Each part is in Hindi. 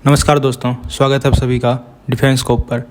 नमस्कार दोस्तों, स्वागत है आप सभी का डिफेंस स्कोप पर,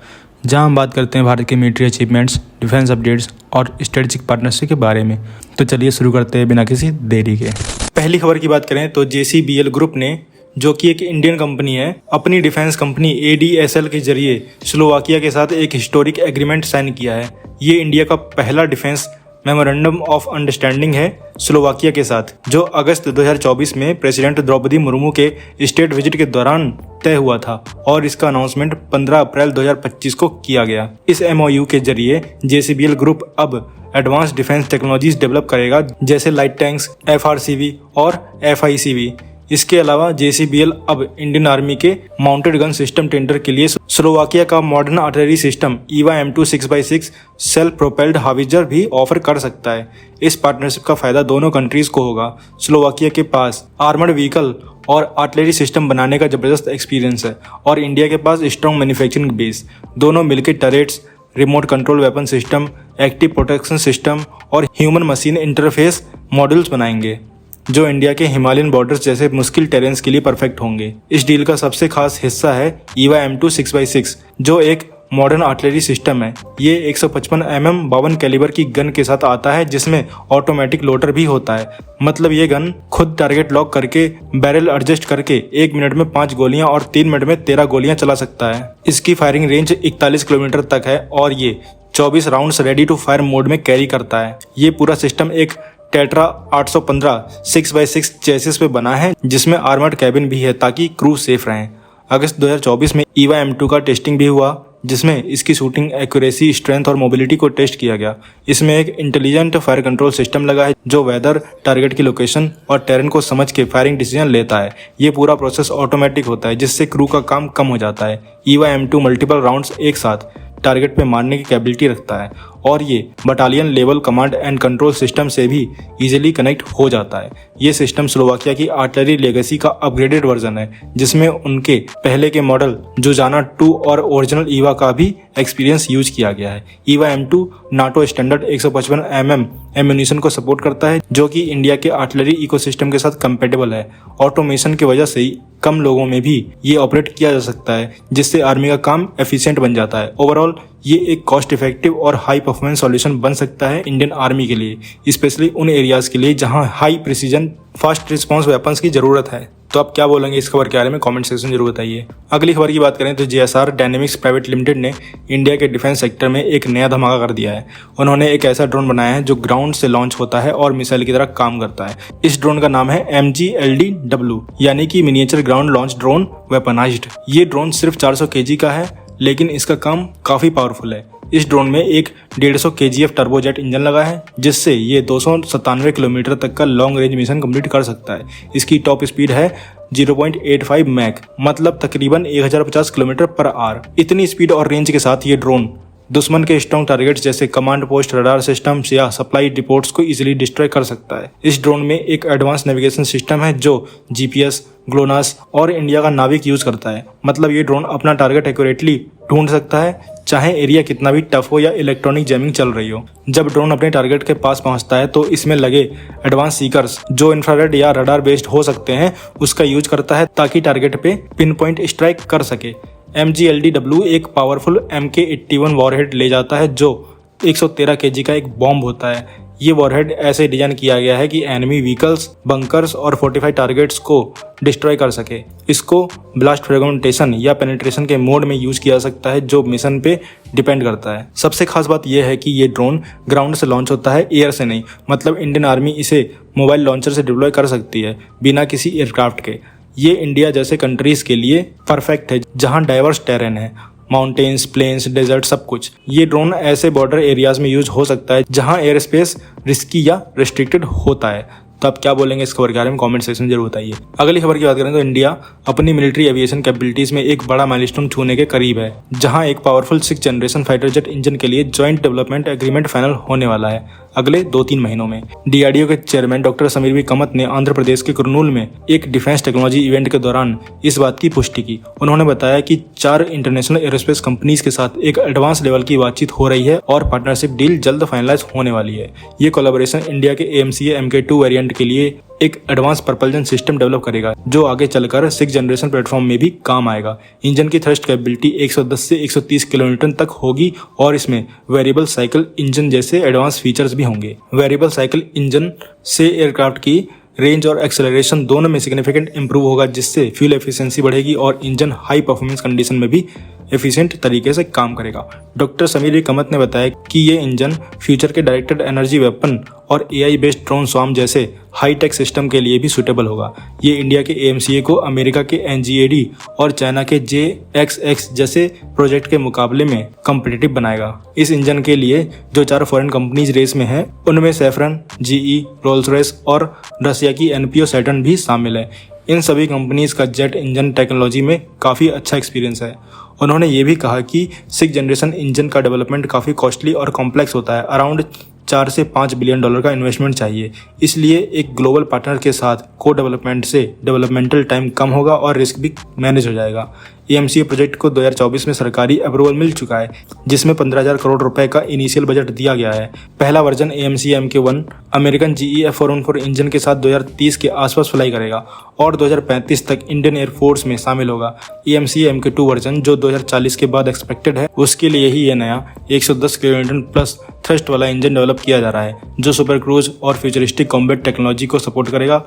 जहां हम बात करते हैं भारत के मिलिट्री अचीवमेंट्स, डिफेंस अपडेट्स और स्ट्रेटेजिक पार्टनरशिप के बारे में। तो चलिए शुरू करते हैं बिना किसी देरी के। पहली खबर की बात करें तो JCBL ग्रुप ने, जो कि एक इंडियन कंपनी है, अपनी डिफेंस कंपनी ADSL के जरिए स्लोवाकिया के साथ एक हिस्टोरिक एग्रीमेंट साइन किया है। ये इंडिया का पहला डिफेंस मेमोरेंडम ऑफ अंडरस्टैंडिंग है स्लोवाकिया के साथ, जो अगस्त 2024 में प्रेसिडेंट द्रौपदी मुर्मू के स्टेट विजिट के दौरान तय हुआ था और इसका अनाउंसमेंट 15 अप्रैल 2025 को किया गया। इस MOU के जरिए JCBL ग्रुप अब एडवांस डिफेंस टेक्नोलॉजीज डेवलप करेगा, जैसे लाइट टैंक्स, FRCV और FICV। इसके अलावा JCBL अब इंडियन आर्मी के माउंटेड गन सिस्टम टेंडर के लिए स्लोवाकिया का modern artillery system EVA M2 6x6 self propelled howitzer भी ऑफर कर सकता है। इस पार्टनरशिप का फायदा दोनों कंट्रीज को होगा। स्लोवाकिया के पास आर्मर्ड व्हीकल और आर्टिलरी सिस्टम बनाने का जबरदस्त एक्सपीरियंस है और इंडिया के पास स्ट्रॉन्ग मैन्युफैक्चरिंग बेस। दोनों मिलकर Tourette's, remote control weapon system, active protection system और ह्यूमन मशीन इंटरफेस मॉड्यूल्स बनाएंगे, जो इंडिया के हिमालयन बॉर्डर्स जैसे मुश्किल टेरेंस के लिए परफेक्ट होंगे। इस डील का सबसे खास हिस्सा है EVA M2 6x6, जो एक मॉडर्न आर्टिलरी सिस्टम है। ये 155 mm 52 कैलिबर की गन के साथ आता है, जिसमें ऑटोमेटिक लोडर भी होता है। मतलब ये गन खुद टारगेट लॉक करके बैरल एडजस्ट करके 1 मिनट में 5 गोलियां और 3 मिनट में 13 गोलियां चला सकता है। इसकी फायरिंग रेंज 41 किलोमीटर तक है और ये 24 rounds ready to fire mode में कैरी करता है। ये पूरा सिस्टम एक टेट्रा 815 6x6 चेसिस पे बना है, जिसमें आर्मर्ड कैबिन भी है ताकि क्रू सेफ रहें। अगस्त 2024 में EVA M2 का टेस्टिंग भी हुआ, जिसमें इसकी शूटिंग एक्यूरेसी, स्ट्रेंथ और मोबिलिटी को टेस्ट किया गया। इसमें एक इंटेलिजेंट फायर कंट्रोल सिस्टम लगा है, जो वेदर, टारगेट की लोकेशन और टेरेन को समझ के फायरिंग डिसीजन लेता है। ये पूरा प्रोसेस ऑटोमेटिक होता है, जिससे क्रू का काम कम हो जाता है। EVA M2 मल्टीपल राउंड्स एक साथ टारगेट पे मारने की कैपेबिलिटी रखता है और ये battalion level command and control system से भी इजीली कनेक्ट हो जाता है। ये सिस्टम स्लोवाकिया की आर्टिलरी लेगेसी का अपग्रेडेड वर्जन है, जिसमें उनके पहले के मॉडल जुजाना 2 और ओरिजिनल EVA का भी एक्सपीरियंस यूज किया गया है। EVA M2 NATO standard 155 mm ammunition को सपोर्ट करता है, जो कि इंडिया के आर्टिलरी इकोसिस्टम के साथ कंपेटेबल है। ऑटोमेशन की वजह से कम लोगों में भी ये ऑपरेट किया जा सकता है, जिससे आर्मी का काम एफिशिएंट बन जाता है। ओवरऑल ये एक कॉस्ट इफेक्टिव और हाई परफॉर्मेंस सॉल्यूशन बन सकता है इंडियन आर्मी के लिए, स्पेशली उन एरियाज के लिए जहां high precision fast response weapons की जरूरत है। तो आप क्या बोलेंगे इस खबर के बारे में कमेंट सेक्शन जरूर बताइए। अगली खबर की बात करें तो JSR डायनेमिक्स प्राइवेट लिमिटेड ने इंडिया के डिफेंस सेक्टर में एक नया धमाका कर दिया है। उन्होंने एक ऐसा ड्रोन बनाया है जो ग्राउंड से लॉन्च होता है और मिसाइल की तरह काम करता है। इस ड्रोन का नाम है MGLDW, यानी कि miniature ground launch drone weaponised. ये ड्रोन सिर्फ 400 kg का है, लेकिन इसका काम काफी पावरफुल है। इस ड्रोन में एक 150 kgf टर्बोजेट इंजन लगा है, जिससे ये 297 किलोमीटर तक का लॉन्ग रेंज मिशन कंप्लीट कर सकता है। इसकी टॉप स्पीड है 0.85 मैक, मतलब तकरीबन 1050 किलोमीटर पर आवर। इतनी स्पीड और रेंज के साथ ये ड्रोन दुश्मन के स्ट्रॉन्ग टारगेट्स जैसे कमांड पोस्ट, रडार सिस्टम्स या सप्लाई डिपोट्स को इजीली डिस्ट्रॉय कर सकता है। इस ड्रोन में एक एडवांस नेविगेशन सिस्टम है जो GPS, ग्लोनास और इंडिया का नाविक यूज करता है। मतलब ये ड्रोन अपना टारगेट एक्यूरेटली ढूंढ सकता है, चाहे एरिया कितना भी टफ हो या इलेक्ट्रॉनिक जैमिंग चल रही हो। जब ड्रोन अपने टारगेट के पास पहुंचता है तो इसमें लगे एडवांस सीकर्स, जो इंफ्रारेड या रडार बेस्ड हो सकते हैं, उसका यूज करता है ताकि टारगेट पे पिन पॉइंट स्ट्राइक कर सके। MGLDW एक पावरफुल MK81 वॉरहेड ले जाता है, जो 113 kg का एक बॉम्ब होता है। ये वॉरहेड ऐसे डिजाइन किया गया है कि एनिमी व्हीकल्स, बंकर्स और फोर्टिफाइड टारगेट्स को डिस्ट्रॉय कर सके। इसको ब्लास्ट फ्रेगमेंटेशन या पेनिट्रेशन के मोड में यूज किया जा सकता है, जो मिशन पे डिपेंड करता है। सबसे खास बात यह है कि ये ड्रोन ग्राउंड से लॉन्च होता है, एयर से नहीं। मतलब इंडियन आर्मी इसे मोबाइल लॉन्चर से डिप्लॉय कर सकती है, बिना किसी एयरक्राफ्ट के। ये इंडिया जैसे कंट्रीज के लिए परफेक्ट है, जहां डाइवर्स टेरेन है, माउंटेन्स, प्लेन्स, डेजर्ट, सब कुछ। ये ड्रोन ऐसे बॉर्डर एरियाज में यूज हो सकता है जहां एयर स्पेस रिस्की या रिस्ट्रिक्टेड होता है। तो आप क्या बोलेंगे इस खबर के बारे में कमेंट सेक्शन में जरूर बताइए। अगली खबर की बात करें तो इंडिया अपनी मिलिट्री एविएशन कैपेबिलिटीज में एक बड़ा माइलस्टोन छूने के करीब है, जहां एक powerful 6th generation fighter jet engine के लिए जॉइंट डेवलपमेंट एग्रीमेंट फाइनल होने वाला है। अगले 2-3 महीनों में। DRDO के चेयरमैन डॉक्टर समीर बी कमत ने आंध्र प्रदेश के कुरनूल में एक डिफेंस टेक्नोलॉजी इवेंट के दौरान इस बात की पुष्टि की। उन्होंने बताया कि 4 इंटरनेशनल एरोस्पेस कंपनीज के साथ एक एडवांस लेवल की बातचीत हो रही है और पार्टनरशिप डील जल्द फाइनलाइज होने वाली है। ये कोलैबोरेशन इंडिया के AMCA Mk2 वेरिएंट के लिए एक एडवांस प्रपल्जन सिस्टम डेवलप करेगा जो आगे चलकर 6th जनरेशन प्लेटफॉर्म में भी काम आएगा। इंजन की थ्रस्ट कैपेबिलिटी 110 से 130 किलोमीटर तक होगी और इसमें वेरिएबल साइकिल इंजन जैसे एडवांस फीचर्स भी होंगे। वेरिएबल साइकिल इंजन से एयरक्राफ्ट की रेंज और एक्सेलरेशन दोनों में सिग्निफिकेंट इंप्रूव होगा, जिससे फ्यूल एफिशिएंसी बढ़ेगी और इंजन हाई परफॉर्मेंस कंडीशन में भी एफिशिएंट तरीके से काम करेगा। डॉक्टर समीर बी कमत ने बताया कि ये इंजन फ्यूचर के डायरेक्टेड एनर्जी वेपन और AI बेस्ड ड्रोन स्वाम जैसे हाई टेक सिस्टम के लिए भी सूटेबल होगा। ये इंडिया के AMCA को अमेरिका के NGAD और चाइना के JXX जैसे प्रोजेक्ट के मुकाबले में कम्पिटिटिव बनाएगा। इस इंजन के लिए जो 4 फॉरेन कंपनीज रेस में हैं, उनमें सैफरन, GE, रोल्स रॉयस और रसिया की NPO सैटर्न भी शामिल है। इन सभी कंपनीज का जेट इंजन टेक्नोलॉजी में काफ़ी अच्छा एक्सपीरियंस है। उन्होंने ये भी कहा कि 6th जनरेशन इंजन का डेवलपमेंट काफ़ी कॉस्टली और कॉम्प्लेक्स होता है। अराउंड 4 से $5 बिलियन का इन्वेस्टमेंट चाहिए। इसलिए एक ग्लोबल पार्टनर के साथ को डेवलपमेंट से डेवलपमेंटल टाइम कम होगा और रिस्क भी मैनेज हो जाएगा। AMCA प्रोजेक्ट को 2024 में सरकारी अप्रूवल मिल चुका है, जिसमें 15,000 करोड़ रुपए का इनिशियल बजट दिया गया है। पहला version AMCA Mk1 American GE F414 engine के साथ 2030 के आसपास फ्लाई करेगा और 2035 तक इंडियन एयरफोर्स में शामिल होगा। AMCA Mk2 वर्जन जो 2040 के बाद एक्सपेक्टेड है, उसके लिए ही ये नया 110 किलोमीटर प्लस थ्रस्ट वाला इंजन डेवलप किया जा रहा है, जो सुपर क्रूज और फ्यूचरिस्टिक कॉम्बैट टेक्नोलॉजी को सपोर्ट करेगा।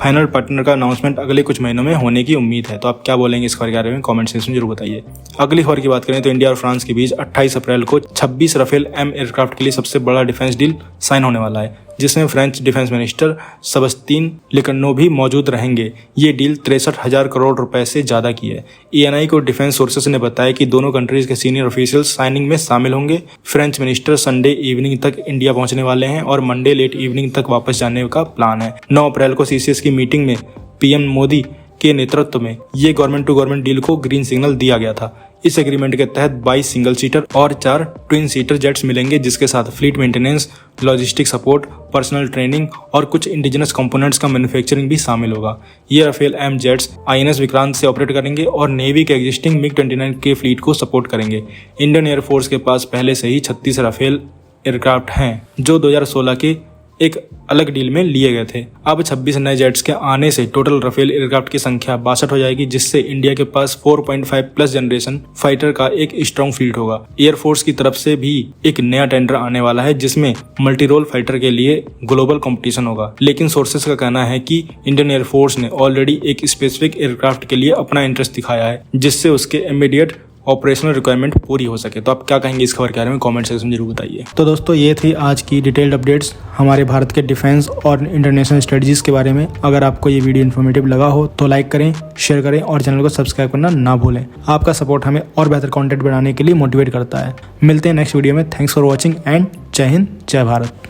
फाइनल पार्टनर का अनाउंसमेंट अगले कुछ महीनों में होने की उम्मीद है। तो आप क्या बोलेंगे इस खबर के बारे में कमेंट सेक्शन में जरूर बताइए। अगली खबर की बात करें तो इंडिया और फ्रांस के बीच 28 अप्रैल को 26 राफेल M एयरक्राफ्ट के लिए सबसे बड़ा डिफेंस डील साइन होने वाला है, जिसमें फ्रेंच डिफेंस मिनिस्टर सेबस्तिन लेकर्नो भी मौजूद रहेंगे। ये डील 63,000 करोड़ रुपए से ज़्यादा की है। ENI को डिफेंस सोर्सेस ने बताया कि दोनों कंट्रीज के सीनियर ऑफिशियल्स साइनिंग में शामिल होंगे। फ्रेंच मिनिस्टर संडे इवनिंग तक इंडिया पहुंचने वाले हैं और मंडे लेट इवनिंग तक वापस जाने का प्लान है। 9 अप्रैल को CCS की मीटिंग में PM मोदी के नेतृत्व में ये गवर्नमेंट टू गवर्नमेंट डील को ग्रीन सिग्नल दिया गया था। इस एग्रीमेंट के तहत 22 सिंगल सीटर और 4 ट्विन सीटर जेट्स मिलेंगे, जिसके साथ fleet maintenance, logistic support, personal training और कुछ इंडिजिनस कंपोनेंट्स का मैन्युफैक्चरिंग भी शामिल होगा। ये Rafale M jets INS Vikrant से ऑपरेट करेंगे और नेवी के एग्जिस्टिंग MiG-29 के फ्लीट को सपोर्ट करेंगे। इंडियन एयरफोर्स के पास पहले से ही 36 राफेल एयरक्राफ्ट हैं, जो 2016 के एक अलग डील में लिए गए थे। अब 26 नए जेट्स के आने से टोटल राफेल एयरक्राफ्ट की संख्या 62 हो जाएगी, जिससे इंडिया के पास 4.5 प्लस जनरेशन फाइटर का एक स्ट्रॉन्ग फ्लीट होगा। एयरफोर्स की तरफ से भी एक नया टेंडर आने वाला है, जिसमें मल्टी रोल फाइटर के लिए ग्लोबल कंपटीशन होगा। लेकिन सोर्सेस का कहना है कि इंडियन एयरफोर्स ने ऑलरेडी एक स्पेसिफिक एयरक्राफ्ट के लिए अपना इंटरेस्ट दिखाया है, जिससे उसके इमीडिएट ऑपरेशनल रिक्वायरमेंट पूरी हो सके। तो आप क्या कहेंगे इस खबर के बारे में कमेंट सेक्शन में जरूर बताइए। तो दोस्तों, ये थी आज की डिटेल्ड अपडेट्स हमारे भारत के डिफेंस और इंटरनेशनल स्ट्रेटजीज के बारे में। अगर आपको ये वीडियो इन्फॉर्मेटिव लगा हो तो लाइक करें, शेयर करें और चैनल को सब्सक्राइब करना ना भूलें। आपका सपोर्ट हमें और बेहतर कंटेंट बनाने के लिए मोटिवेट करता है। मिलते हैं नेक्स्ट वीडियो में। थैंक्स फॉर वॉचिंग एंड जय हिंद, जय भारत।